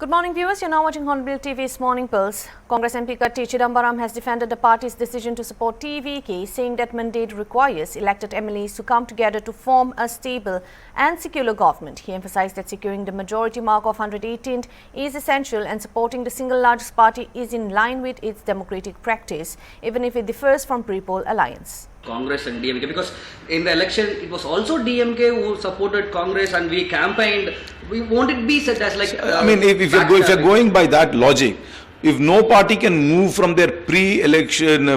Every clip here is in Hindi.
Good morning, viewers. You're now watching Hornbill TV's Morning Pulse. Congress MP Katti Chidambaram has defended the party's decision to support TVK, saying that mandate requires elected MLAs to come together to form a stable and secular government. He emphasized that securing the majority mark of 118 is essential and supporting the single largest party is in line with its democratic practice, even if it differs from pre-poll alliance. Congress and DMK, because in the election it was also DMK who supported Congress and we campaigned. We won't it be said as like if you're going by that logic, if no party can move from their pre-election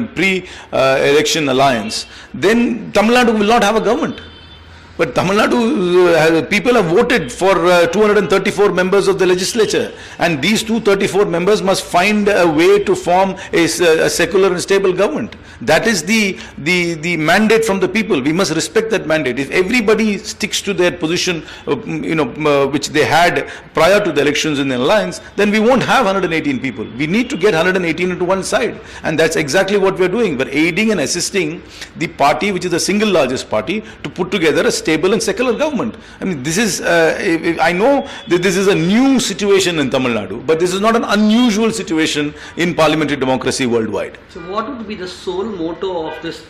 alliance, then Tamil Nadu will not have a government. But Tamil Nadu, people have voted for 234 members of the legislature, and these 234 members must find a way to form a secular and stable government. That is the mandate from the people. We must respect that mandate. If everybody sticks to their position, which they had prior to the elections in the alliance, then we won't have 118 people. We need to get 118 into one side, and that's exactly what we're doing. We're aiding and assisting the party, which is the single largest party, to put together a stable and secular government. I mean, this is, I know that this is a new situation in Tamil Nadu, but this is not an unusual situation in parliamentary democracy worldwide. So what would be the sole motto of this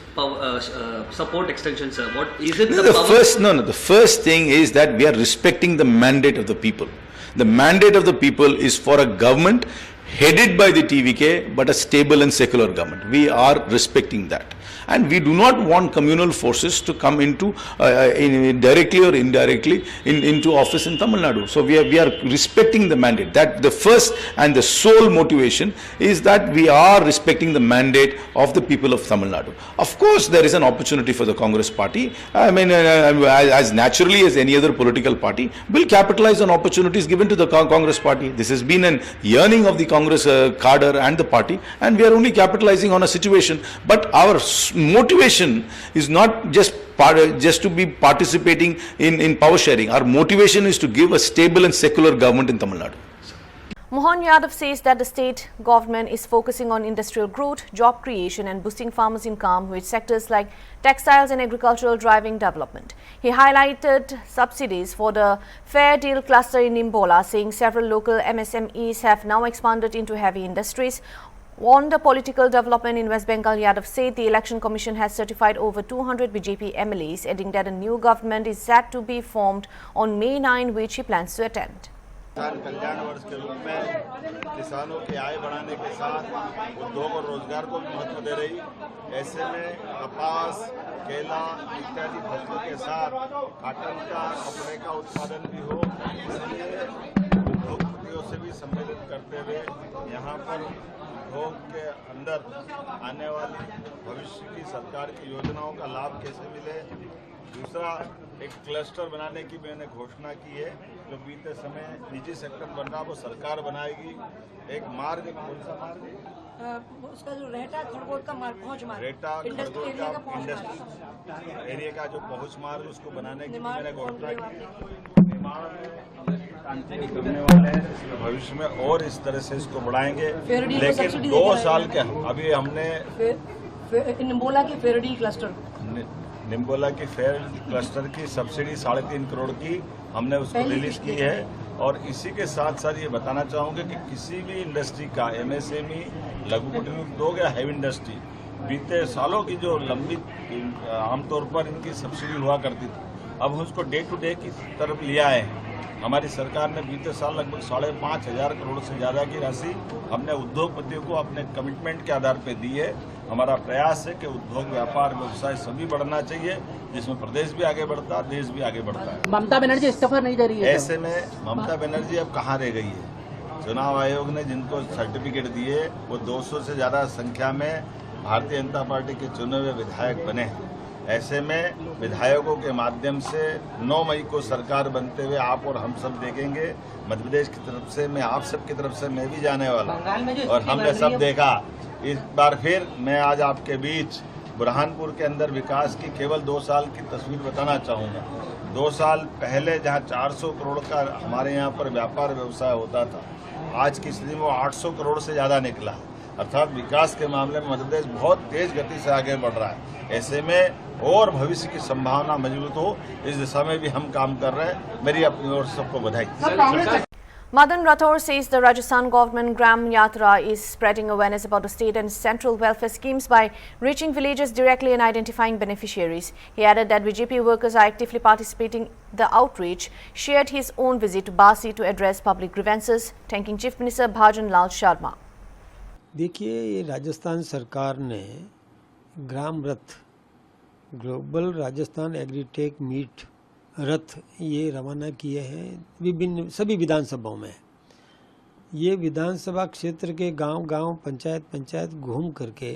support extension, sir? What is it? The first thing is that we are respecting the mandate of the people. The mandate of the people is for a government headed by the TVK, but a stable and secular government. We are respecting that. And we do not want communal forces to come into directly or indirectly into office in Tamil Nadu. So we are respecting the mandate. That the first and the sole motivation is that we are respecting the mandate of the people of Tamil Nadu. Of course, there is an opportunity for the Congress party. I mean, as naturally as any other political party, will capitalize on opportunities given to the Congress party. This has been an yearning of the Congress cadre and the party, and we are only capitalizing on a situation. But our motivation is not just to be participating in power sharing. Our motivation is to give a stable and secular government in Tamil Nadu. Mohan Yadav says that the state government is focusing on industrial growth, job creation and boosting farmers' income, with sectors like textiles and agricultural driving development. He highlighted subsidies for the Fair Deal cluster in Nimbola, saying several local MSMEs have now expanded into heavy industries. On the political development in West Bengal, Yadav said the Election Commission has certified over 200 BJP MLAs, adding that a new government is set to be formed on May 9, which he plans to attend. किसान कल्याण वर्ष के रूप में किसानों की आय बढ़ाने के साथ उद्योग और रोजगार को भी महत्व दे रही। ऐसे में कपास, केला इत्यादि फसलों के साथ कॉटन का, कपड़े का उत्पादन भी हो, इसलिए उद्योगपतियों से भी सम्मिलित करते हुए यहाँ पर उद्योग के अंदर आने वाली भविष्य की सरकार की योजनाओं का लाभ कैसे मिले। दूसरा, एक क्लस्टर बनाने की मैंने घोषणा की है। जो बीते समय निजी सेक्टर बन रहा वो सरकार बनाएगी। एक मार्ग, कौन सा मार्ग? उसका जो रेटा खड़गोट का मार्ग, पहुंच मार्ग, रेटा खड़गोट का इंडस्ट्री एरिया का जो पहुंच मार्ग, उसको बनाने की मैंने घोषणा की। निर्माण में करने वाले हैं, इसमें भविष्य में और इस तरह से इसको बढ़ाएंगे। लेकिन 2 साल के अभी हमने निम्बोला के फेरडी क्लस्टर, निम्बोला की फेयर क्लस्टर की सब्सिडी 3.5 करोड़ की हमने उसको रिलीज की है। और इसी के साथ साथ ये बताना चाहूँगा कि किसी भी इंडस्ट्री का, MSME, लघु कुटीर उद्योग या हैवी इंडस्ट्री, बीते सालों की जो लंबी आमतौर पर इनकी सब्सिडी हुआ करती थी, अब हम उसको डे टू डे की तरफ ले आए हैं। हमारी सरकार ने बीते साल लगभग 5,500 करोड़ से ज़्यादा की राशि हमने उद्योगपतियों को अपने कमिटमेंट के आधार पर दी है। हमारा प्रयास है कि उद्योग, व्यापार, व्यवसाय सभी बढ़ना चाहिए, जिसमें प्रदेश भी आगे बढ़ता है, देश भी आगे बढ़ता है। ममता बनर्जी इस्तीफा नहीं दे रही है। ऐसे में ममता बनर्जी अब कहाँ रह गई है? चुनाव आयोग ने जिनको सर्टिफिकेट दिए वो 200 से ज़्यादा संख्या में भारतीय जनता पार्टी के चुने हुए विधायक बने। ऐसे में विधायकों के माध्यम से 9 मई को सरकार बनते हुए आप और हम सब देखेंगे। मध्य प्रदेश की तरफ से मैं, आप सब की तरफ से मैं भी जाने वाला हूँ और हमने सब देखा। इस बार फिर मैं आज आपके बीच बुरहानपुर के अंदर विकास की केवल 2 साल की तस्वीर बताना चाहूँगा। 2 साल पहले जहाँ 400 करोड़ का हमारे यहाँ पर व्यापार व्यवसाय होता था, आज की स्थिति में वो 800 करोड़ से ज़्यादा निकला है। अर्थात विकास के मामले में मध्य प्रदेश बहुत तेज गति से आगे बढ़ रहा है। ऐसे में और भविष्य की संभावना मजबूत हो, इस दिशा में भी हम काम कर रहे हैं। मेरी अपनी ओर से सबको बधाई। Madan Rathore says the Rajasthan government Gram Yatra is spreading awareness about the state and central welfare schemes by reaching villages directly and identifying beneficiaries. He added that BJP workers are actively participating in the outreach, shared his own visit to Basi to address public grievances, thanking Chief Minister Bhajan Lal Sharma. देखिए, ये राजस्थान सरकार ने ग्राम रथ ग्लोबल राजस्थान एग्रीटेक मीट रथ ये रवाना किए हैं विभिन्न सभी विधानसभाओं में। ये विधानसभा क्षेत्र के गांव-गांव, पंचायत घूम करके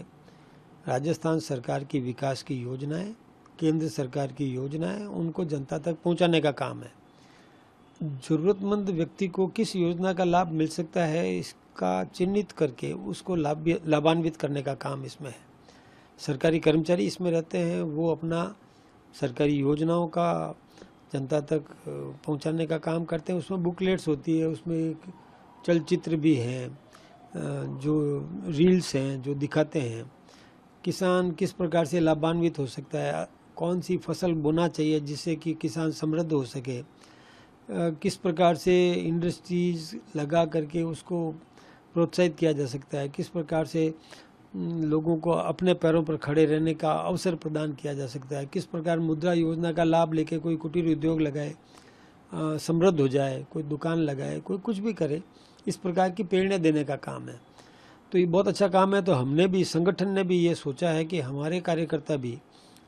राजस्थान सरकार की विकास की योजनाएं, केंद्र सरकार की योजनाएं उनको जनता तक पहुंचाने का काम है। जरूरतमंद व्यक्ति को किस योजना का लाभ मिल सकता है इसका चिन्हित करके उसको लाभान्वित करने का काम इसमें है। सरकारी कर्मचारी इसमें रहते हैं, वो अपना सरकारी योजनाओं का जनता तक पहुंचाने का काम करते हैं। उसमें बुकलेट्स होती है, उसमें एक चलचित्र भी हैं, जो रील्स हैं जो दिखाते हैं किसान किस प्रकार से लाभान्वित हो सकता है, कौन सी फसल बोना चाहिए जिससे कि किसान समृद्ध हो सके, किस प्रकार से इंडस्ट्रीज लगा करके उसको प्रोत्साहित किया जा सकता है, किस प्रकार से लोगों को अपने पैरों पर खड़े रहने का अवसर प्रदान किया जा सकता है, किस प्रकार मुद्रा योजना का लाभ लेके कोई कुटीर उद्योग लगाए, समृद्ध हो जाए, कोई दुकान लगाए, कोई कुछ भी करे, इस प्रकार की प्रेरणा देने का काम है। तो ये बहुत अच्छा काम है। तो हमने भी, संगठन ने भी ये सोचा है कि हमारे कार्यकर्ता भी,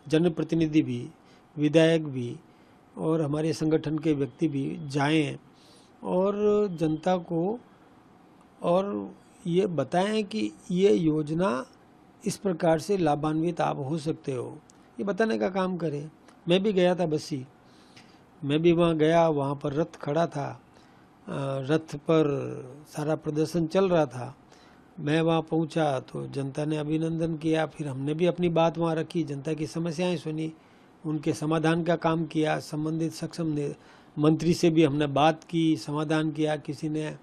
जनप्रतिनिधि भी, विधायक भी और हमारे संगठन के व्यक्ति भी जाएं और जनता को और ये बताएं कि ये योजना इस प्रकार से लाभान्वित आप हो सकते हो, ये बताने का काम करें। मैं भी गया था बस्सी, मैं भी वहाँ गया, वहाँ पर रथ खड़ा था, रथ पर सारा प्रदर्शन चल रहा था। मैं वहाँ पहुँचा तो जनता ने अभिनंदन किया, फिर हमने भी अपनी बात वहाँ रखी, जनता की समस्याएं सुनी, उनके समाधान का काम किया। संबंधित सक्षम मंत्री से भी हमने बात की, समाधान किया। किसी ने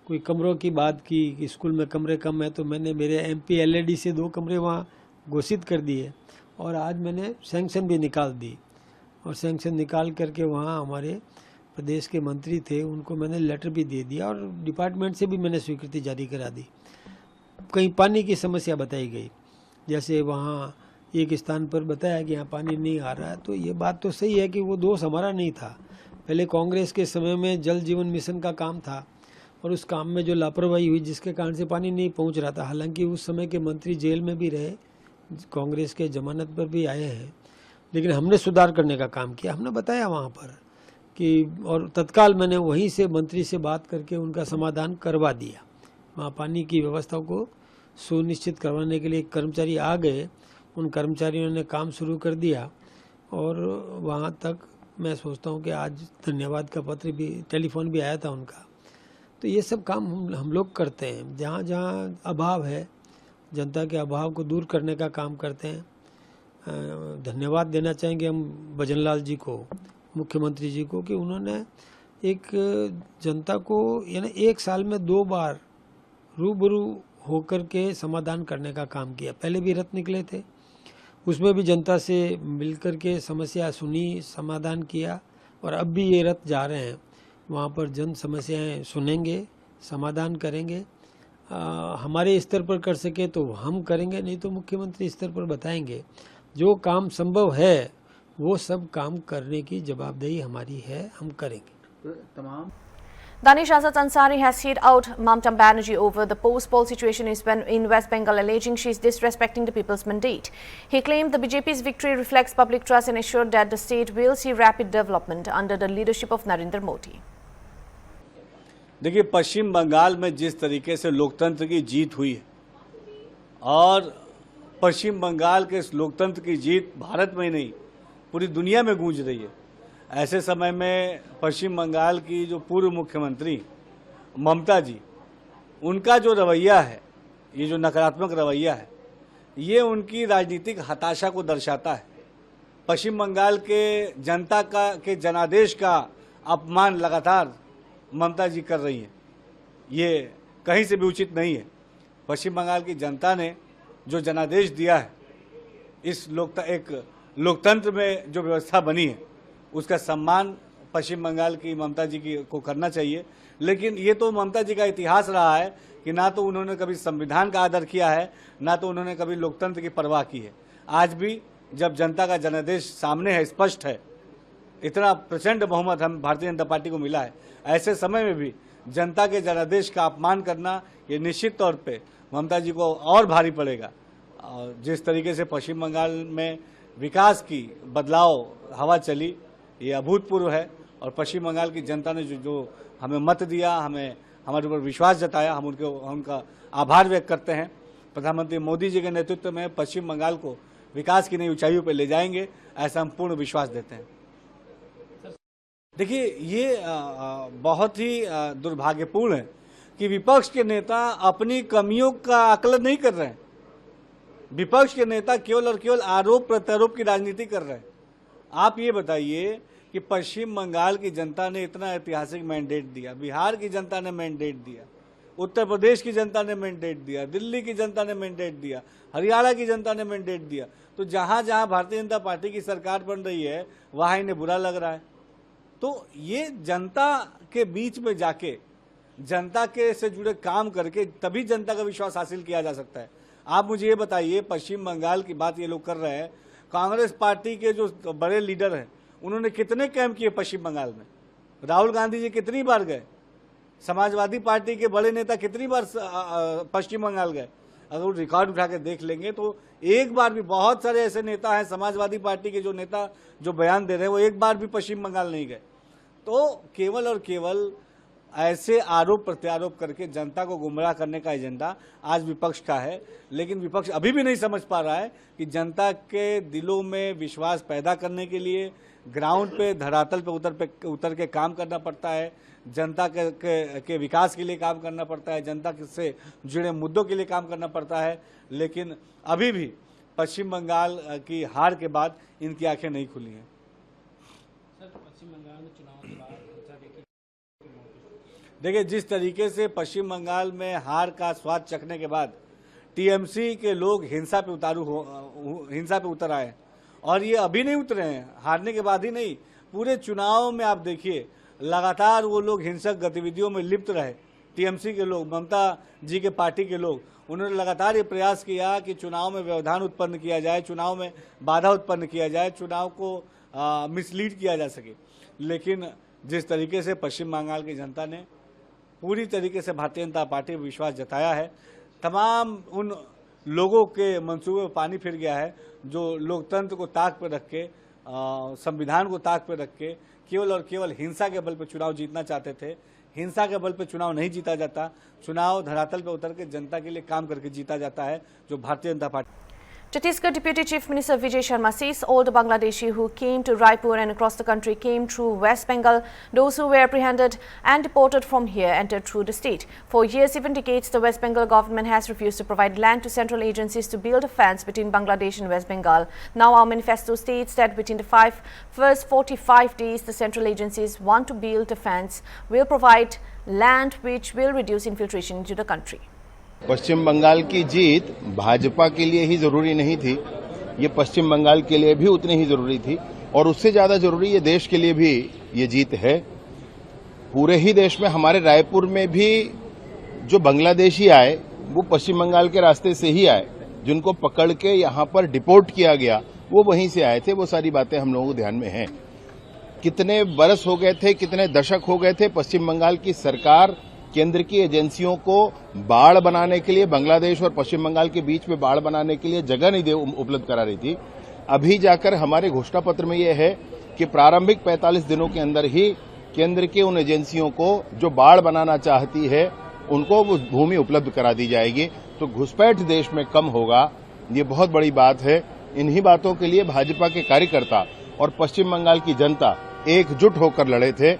कोई कमरों की बात की कि स्कूल में कमरे कम है, तो मैंने मेरे MP LAD से 2 कमरे वहाँ घोषित कर दिए और आज मैंने सैंक्शन भी निकाल दी। और सैंक्शन निकाल करके वहाँ हमारे प्रदेश के मंत्री थे, उनको मैंने लेटर भी दे दिया और डिपार्टमेंट से भी मैंने स्वीकृति जारी करा दी। कहीं पानी की समस्या बताई गई, जैसे वहाँ एक स्थान पर बताया कि यहाँ पानी नहीं आ रहा है, तो ये बात तो सही है कि वो दोष हमारा नहीं था। पहले कांग्रेस के समय में जल जीवन मिशन का काम था और उस काम में जो लापरवाही हुई जिसके कारण से पानी नहीं पहुंच रहा था। हालांकि उस समय के मंत्री जेल में भी रहे, कांग्रेस के जमानत पर भी आए हैं, लेकिन हमने सुधार करने का काम किया। हमने बताया वहाँ पर कि, और तत्काल मैंने वहीं से मंत्री से बात करके उनका समाधान करवा दिया। वहाँ पानी की व्यवस्था को सुनिश्चित करवाने के लिए कर्मचारी आ गए, उन कर्मचारियों ने काम शुरू कर दिया और वहाँ तक मैं सोचता हूँ कि आज धन्यवाद का पत्र भी, टेलीफोन भी आया था उनका। तो ये सब काम हम लोग करते हैं। जहाँ जहाँ अभाव है, जनता के अभाव को दूर करने का काम करते हैं। धन्यवाद देना चाहेंगे हम भजन लाल जी को, मुख्यमंत्री जी को, कि उन्होंने एक जनता को यानी 1 साल में 2 बार रूबरू होकर के समाधान करने का काम किया। पहले भी रथ निकले थे, उसमें भी जनता से मिलकर के समस्या सुनी, समाधान किया, और अब भी ये रथ जा रहे हैं, वहाँ पर जन समस्याएं सुनेंगे, समाधान करेंगे। हमारे स्तर पर कर सके तो हम करेंगे, नहीं तो मुख्यमंत्री स्तर पर बताएंगे। जो काम संभव है वो सब काम करने की जवाबदेही हमारी है, हम करेंगे। तमाम Danish Azad Ansari has hit out Mamta Banerjee over the post-poll situation in West Bengal, alleging she is disrespecting the people's mandate. He claimed the BJP's victory reflects public trust and assured that the state will see rapid development under the leadership of Narendra Modi. देखिए, पश्चिम बंगाल में जिस तरीके से लोकतंत्र की जीत हुई है और पश्चिम बंगाल के इस लोकतंत्र की जीत भारत में ही नहीं पूरी दुनिया में गूंज रही है, ऐसे समय में पश्चिम बंगाल की जो पूर्व मुख्यमंत्री ममता जी, उनका जो रवैया है, ये जो नकारात्मक रवैया है, ये उनकी राजनीतिक हताशा को दर्शाता है। पश्चिम बंगाल के जनता के जनादेश का अपमान लगातार ममता जी कर रही हैं, ये कहीं से भी उचित नहीं है। पश्चिम बंगाल की जनता ने जो जनादेश दिया है, इस एक लोकतंत्र में जो व्यवस्था बनी है, उसका सम्मान पश्चिम बंगाल की ममता जी को करना चाहिए। लेकिन ये तो ममता जी का इतिहास रहा है कि ना तो उन्होंने कभी संविधान का आदर किया है, ना तो उन्होंने कभी लोकतंत्र की परवाह की है। आज भी जब जनता का जनादेश सामने है, स्पष्ट है, इतना प्रचंड बहुमत हम भारतीय जनता पार्टी को मिला है, ऐसे समय में भी जनता के जनादेश का अपमान करना ये निश्चित तौर पे ममता जी को और भारी पड़ेगा। और जिस तरीके से पश्चिम बंगाल में विकास की बदलाव हवा चली, ये अभूतपूर्व है। और पश्चिम बंगाल की जनता ने जो हमें मत दिया, हमारे ऊपर विश्वास जताया, हम उनका आभार व्यक्त करते हैं। प्रधानमंत्री मोदी जी के नेतृत्व में पश्चिम बंगाल को विकास की नई ऊंचाइयों पर ले जाएंगे, ऐसा हम पूर्ण विश्वास देते हैं। देखिए, ये बहुत ही दुर्भाग्यपूर्ण है कि विपक्ष के नेता अपनी कमियों का आकलन नहीं कर रहे हैं। विपक्ष के नेता केवल और केवल आरोप प्रत्यारोप की राजनीति कर रहे हैं। आप ये बताइए कि पश्चिम बंगाल की जनता ने इतना ऐतिहासिक मैंडेट दिया, बिहार की जनता ने मैंडेट दिया, उत्तर प्रदेश की जनता ने मैंडेट दिया, दिल्ली की जनता ने मैंडेट दिया, हरियाणा की जनता ने मैंडेट दिया। तो जहां जहां भारतीय जनता पार्टी की सरकार बन रही है वहां इन्हें बुरा लग रहा है। तो ये जनता के बीच में जाके जनता के से जुड़े काम करके तभी जनता का विश्वास हासिल किया जा सकता है। आप मुझे ये बताइए, पश्चिम बंगाल की बात ये लोग कर रहे हैं, कांग्रेस पार्टी के जो बड़े लीडर हैं उन्होंने कितने कैंप किए पश्चिम बंगाल में? राहुल गांधी जी कितनी बार गए? समाजवादी पार्टी के बड़े नेता कितनी बार पश्चिम बंगाल गए? अगर रिकॉर्ड उठा के देख लेंगे तो एक बार भी, बहुत सारे ऐसे नेता हैं समाजवादी पार्टी के जो नेता जो बयान दे रहे हैं वो एक बार भी पश्चिम बंगाल नहीं गए। तो केवल और केवल ऐसे आरोप प्रत्यारोप करके जनता को गुमराह करने का एजेंडा आज विपक्ष का है। लेकिन विपक्ष अभी भी नहीं समझ पा रहा है कि जनता के दिलों में विश्वास पैदा करने के लिए ग्राउंड पे, धरातल पे उतर के काम करना पड़ता है, जनता के विकास के लिए काम करना पड़ता है, जनता से जुड़े मुद्दों के लिए काम करना पड़ता है। लेकिन अभी भी पश्चिम बंगाल की हार के बाद इनकी आंखें नहीं खुली हैं। पश्चिम बंगाल में चुनाव के बाद देखिए, जिस तरीके से पश्चिम बंगाल में हार का स्वाद चखने के बाद टीएमसी के लोग हिंसा पे उतर आए, और ये अभी नहीं उतरे हैं, हारने के बाद ही नहीं, पूरे चुनाव में आप देखिए लगातार वो लोग हिंसक गतिविधियों में लिप्त रहे। टीएमसी के लोग, ममता जी के पार्टी के लोग, उन्होंने लगातार ये प्रयास किया कि चुनाव में व्यवधान उत्पन्न किया जाए, चुनाव में बाधा उत्पन्न किया जाए, चुनाव को मिसलीड किया जा सके। लेकिन जिस तरीके से पश्चिम बंगाल की जनता ने पूरी तरीके से भारतीय जनता पार्टी पर विश्वास जताया है, तमाम उन लोगों के मंसूबे में पानी फिर गया है जो लोकतंत्र को ताक पर रख के, संविधान को ताक पर रख के केवल और केवल हिंसा के बल पर चुनाव जीतना चाहते थे। हिंसा के बल पर चुनाव नहीं जीता जाता, चुनाव धरातल पर उतर के जनता के लिए काम करके जीता जाता है, जो Bharatiya Janata party. Chhattisgarh Deputy Chief Minister Vijay Sharma says all the Bangladeshi who came to Raipur and across the country came through West Bengal. Those who were apprehended and deported from here entered through the state. For years, even decades, the West Bengal government has refused to provide land to central agencies to build a fence between Bangladesh and West Bengal. Now our manifesto states that within the first 45 days, the central agencies want to build a fence, will provide land which will reduce infiltration into the country. पश्चिम बंगाल की जीत भाजपा के लिए ही जरूरी नहीं थी, ये पश्चिम बंगाल के लिए भी उतनी ही जरूरी थी, और उससे ज्यादा जरूरी ये देश के लिए भी ये जीत है। पूरे ही देश में, हमारे रायपुर में भी जो बांग्लादेशी आए वो पश्चिम बंगाल के रास्ते से ही आए, जिनको पकड़ के यहाँ पर डिपोर्ट किया गया वो वहीं से आए थे। वो सारी बातें हम लोगों को ध्यान में हैं। कितने बरस हो गए थे, कितने दशक हो गए थे पश्चिम बंगाल की सरकार केंद्र की एजेंसियों को बाढ़ बनाने के लिए, बांग्लादेश और पश्चिम बंगाल के बीच में बाढ़ बनाने के लिए जगह नहीं उपलब्ध करा रही थी। अभी जाकर हमारे घोषणा पत्र में यह है कि प्रारंभिक 45 दिनों के अंदर ही केंद्र की उन एजेंसियों को जो बाढ़ बनाना चाहती है उनको वो भूमि उपलब्ध करा दी जाएगी। तो घुसपैठ देश में कम होगा, ये बहुत बड़ी बात है। इन्हीं बातों के लिए भाजपा के कार्यकर्ता और पश्चिम बंगाल की जनता एकजुट होकर लड़े थे।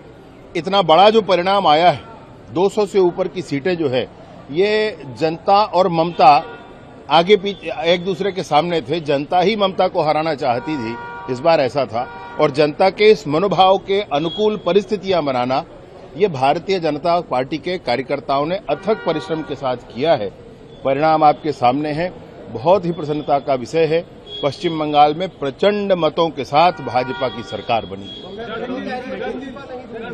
इतना बड़ा जो परिणाम आया है, 200 से ऊपर की सीटें जो है, ये जनता और ममता आगे पीछे एक दूसरे के सामने थे। जनता ही ममता को हराना चाहती थी, इस बार ऐसा था। और जनता के इस मनोभाव के अनुकूल परिस्थितियां बनाना, ये भारतीय जनता पार्टी के कार्यकर्ताओं ने अथक परिश्रम के साथ किया है। परिणाम आपके सामने है, बहुत ही प्रसन्नता का विषय है। पश्चिम बंगाल में प्रचंड मतों के साथ भाजपा की सरकार बनी।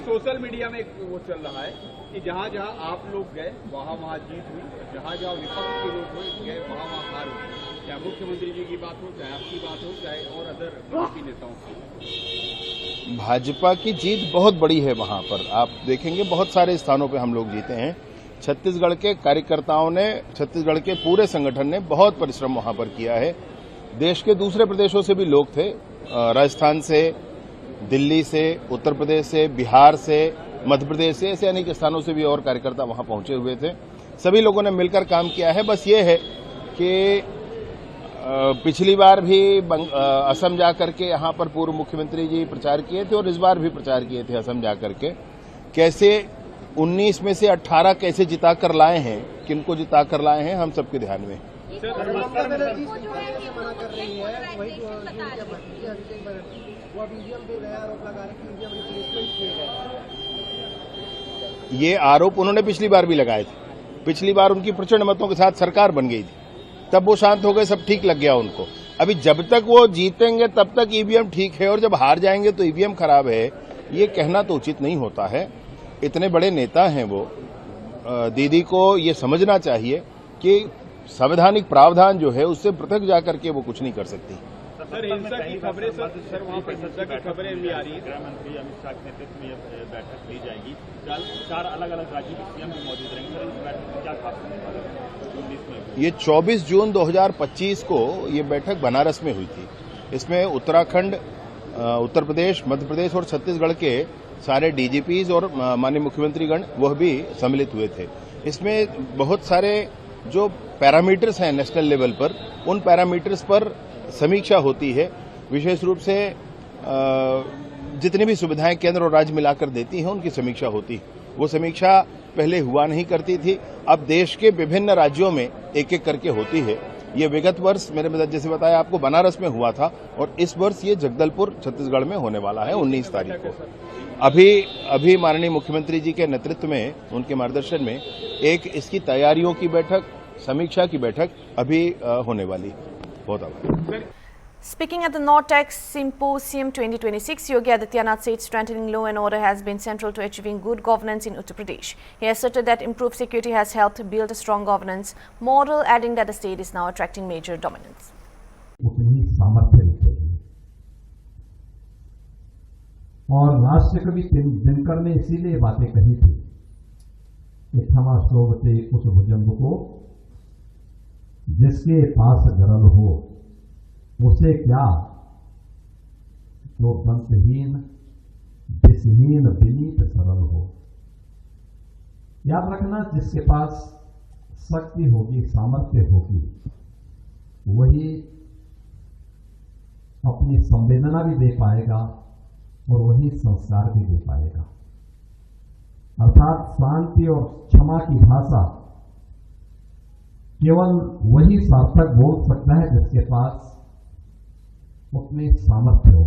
सोशल मीडिया में वो चल रहा है कि जहां जहां आप लोग गए वहां वहां जीत हुई, जहां जहां विपक्ष के लोग गए वहां वहां हार हुई। चाहे मुख्यमंत्री जी की बात हो, चाहे आपकी बात हो, चाहे और अदर बीजेपी नेताओं की। भाजपा की जीत बहुत बड़ी है। वहां पर आप देखेंगे बहुत सारे स्थानों पे हम लोग जीते हैं। छत्तीसगढ़ के कार्यकर्ताओं ने, छत्तीसगढ़ के पूरे संगठन ने बहुत परिश्रम वहां पर किया है। देश के दूसरे प्रदेशों से भी लोग थे, राजस्थान से, दिल्ली से, उत्तर प्रदेश से, बिहार से, मध्य प्रदेश से, ऐसे अनेक स्थानों से भी और कार्यकर्ता वहां पहुंचे हुए थे। सभी लोगों ने मिलकर काम किया है। बस ये है कि पिछली बार भी असम जाकर के यहाँ पर पूर्व मुख्यमंत्री जी प्रचार किए थे और इस बार भी प्रचार किए थे असम जाकर के। कैसे 19 में से 18 कैसे जिताकर लाए हैं, किनको जिताकर लाए हैं, हम सबके ध्यान में। ये आरोप उन्होंने पिछली बार भी लगाए थे। पिछली बार उनकी प्रचंड मतों के साथ सरकार बन गई थी, तब वो शांत हो गए, सब ठीक लग गया उनको। अभी जब तक वो जीतेंगे तब तक ईवीएम ठीक है और जब हार जाएंगे तो ईवीएम खराब है, ये कहना तो उचित नहीं होता है। इतने बड़े नेता हैं वो, दीदी को ये समझना चाहिए कि संवैधानिक प्रावधान जो है उससे पृथक जाकर के वो कुछ नहीं कर सकती। सर हिंसा की खबरें, सर वहाँ पर हिंसा की खबरें भी आ रही है। गृह मंत्री अमित शाह के नेतृत्व में यह बैठक ली जाएगी। 4 अलग-अलग राज्यों के सीएम भी मौजूद रहेंगे। सर इस बैठक में क्या खास होने? ये 24 जून 2025 को ये बैठक बनारस में हुई थी। इसमें उत्तराखंड, उत्तर प्रदेश, मध्य प्रदेश और छत्तीसगढ़ के सारे डीजीपीज और माननीय मुख्यमंत्रीगण वह भी सम्मिलित हुए थे। इसमें बहुत सारे जो पैरामीटर्स हैं नेशनल लेवल पर, उन पैरामीटर्स पर समीक्षा होती है। विशेष रूप से जितनी भी सुविधाएं केंद्र और राज्य मिलाकर देती हैं उनकी समीक्षा होती है। वो समीक्षा पहले हुआ नहीं करती थी, अब देश के विभिन्न राज्यों में एक एक करके होती है। ये विगत वर्ष मेरे जैसे बताया आपको बनारस में हुआ था और इस वर्ष ये जगदलपुर छत्तीसगढ़ में होने वाला है 19 तारीख को। अभी माननीय मुख्यमंत्री जी के नेतृत्व में, उनके मार्गदर्शन में एक इसकी तैयारियों की बैठक, समीक्षा की बैठक अभी होने वाली। बहुत आभार। Speaking at the NORTEX Symposium 2026, Yogi Adityanath said strengthening law and order has been central to achieving good governance in Uttar Pradesh. He asserted that improved security has helped build a strong governance model, adding that the state is now attracting major dominance. उतनी सामर्थ्य दिखेगी और राष्ट्र कवि दिनकर ने इसीलिए बातें कही थी कि क्षमा सोवते उस भुजंग को जिसके पास गरल हो, उसे क्या जो दंतहीन दिसहीन विनीत सरल हो। याद रखना, जिसके पास शक्ति होगी, सामर्थ्य होगी, वही अपनी संवेदना भी दे पाएगा और वही संस्कार भी दे पाएगा। अर्थात शांति और क्षमा की भाषा केवल वही सार्थक बोल सकता है जिसके पास उतनी सामर्थ्य हो।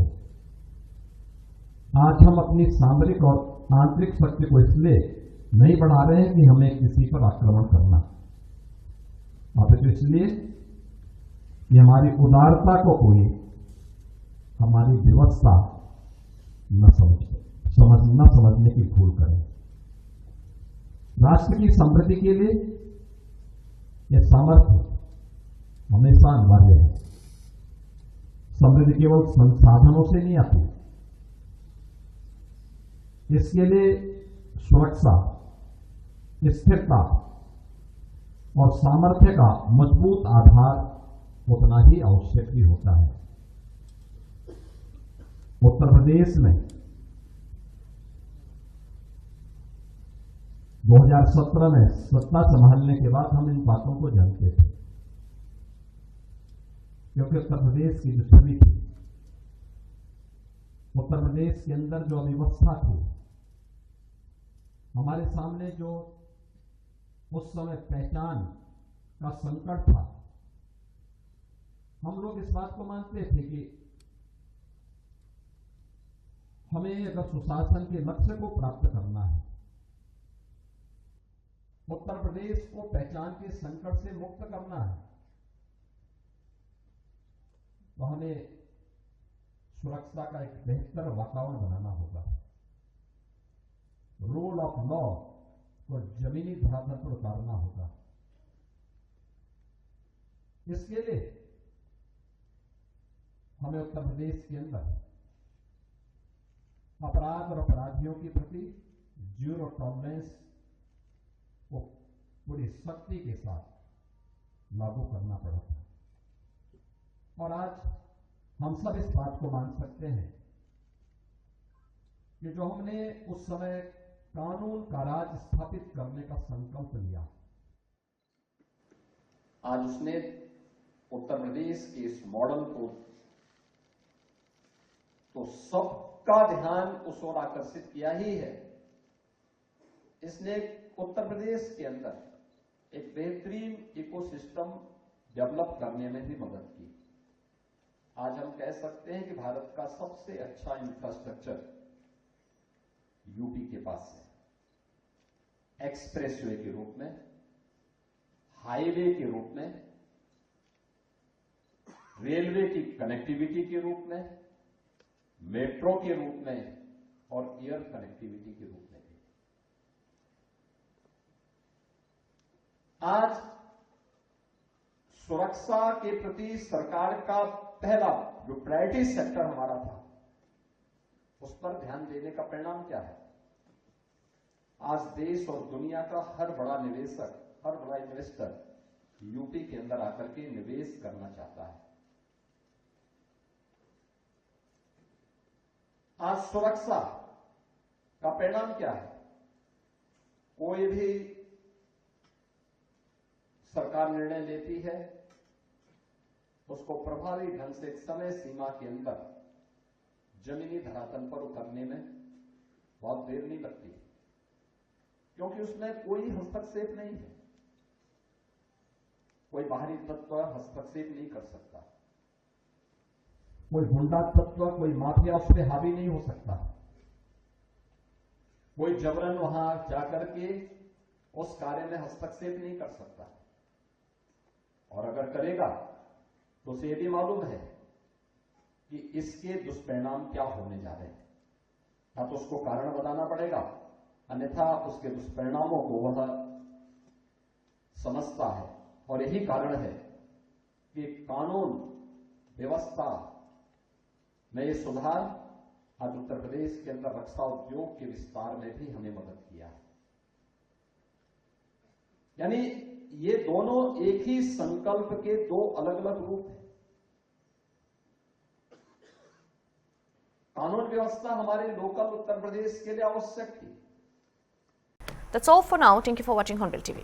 आज हम अपनी सामरिक और आंतरिक शक्ति को इसलिए नहीं बढ़ा रहे हैं कि हमें किसी पर आक्रमण करना, अपितु इसलिए कि हमारी उदारता को कोई हमारी व्यवस्था न समझने की भूल करे। राष्ट्र की समृद्धि के लिए यह सामर्थ्य हमेशा अनिवार्य है। समृद्धि केवल संसाधनों से नहीं आती, इसके लिए सुरक्षा, स्थिरता और सामर्थ्य का मजबूत आधार उतना ही आवश्यक भी होता है। उत्तर प्रदेश में 2017 में सत्ता संभालने के बाद हम इन बातों को जानते थे, क्योंकि उत्तर प्रदेश की जो छवि थी, उत्तर प्रदेश के अंदर जो अव्यवस्था थी, हमारे सामने जो उस समय पहचान का संकट था, हम लोग इस बात को मानते थे कि हमें अगर सुशासन के लक्ष्य को प्राप्त करना है, उत्तर प्रदेश को पहचान के संकट से मुक्त करना है, तो हमें सुरक्षा का एक बेहतर वातावरण बनाना होगा। रूल ऑफ लॉ को जमीनी धरातल पर उतारना होगा। इसके लिए हमें उत्तर प्रदेश के अंदर अपराध और अपराधियों के प्रति जीरो टॉलरेंस को पूरी सख्ती के साथ लागू करना पड़ा था। और आज हम सब इस बात को मान सकते हैं कि जो हमने उस समय कानून का राज स्थापित करने का संकल्प लिया, आज उसने उत्तर प्रदेश के इस मॉडल को तो सबका ध्यान उस ओर आकर्षित किया ही है। इसने उत्तर प्रदेश के अंदर एक बेहतरीन इकोसिस्टम डेवलप करने में भी मदद की। आज हम कह सकते हैं कि भारत का सबसे अच्छा इंफ्रास्ट्रक्चर यूपी के पास है। एक्सप्रेसवे के रूप में, हाईवे के रूप में, रेलवे की कनेक्टिविटी के रूप में, मेट्रो के रूप में और एयर कनेक्टिविटी के रूप में भी। आज सुरक्षा के प्रति सरकार का पहला जो प्रायोरिटी सेक्टर हमारा था, उस पर ध्यान देने का परिणाम क्या है? आज देश और दुनिया का हर बड़ा निवेशक, हर बड़ा इन्वेस्टर यूपी के अंदर आकर के निवेश करना चाहता है। आज सुरक्षा का परिणाम क्या है? कोई भी सरकार निर्णय लेती है, उसको प्रभावी ढंग से एक समय सीमा के अंदर जमीनी धरातल पर उतरने में बहुत देर नहीं लगती, क्योंकि उसमें कोई हस्तक्षेप नहीं है। कोई बाहरी तत्व हस्तक्षेप नहीं कर सकता। कोई गुंडा तत्व, कोई माफिया उस पर हावी नहीं हो सकता। कोई जबरन वहां जाकर के उस कार्य में हस्तक्षेप नहीं कर सकता। और अगर करेगा तो उसे यह भी मालूम है कि इसके दुष्परिणाम क्या होने जा रहे हैं। या तो उसको कारण बताना पड़ेगा, अन्यथा उसके दुष्परिणामों को वह समझता है। और यही कारण है कि कानून व्यवस्था में ये सुधार आज उत्तर प्रदेश के अंदर रक्षा उद्योग के विस्तार में भी हमें मदद किया है। यानी ये दोनों एक ही संकल्प के दो अलग अलग रूप हैं। कानून व्यवस्था हमारे लोकल उत्तर प्रदेश के लिए आवश्यक थी। That's all for now. Thank you for watching Hornbill TV.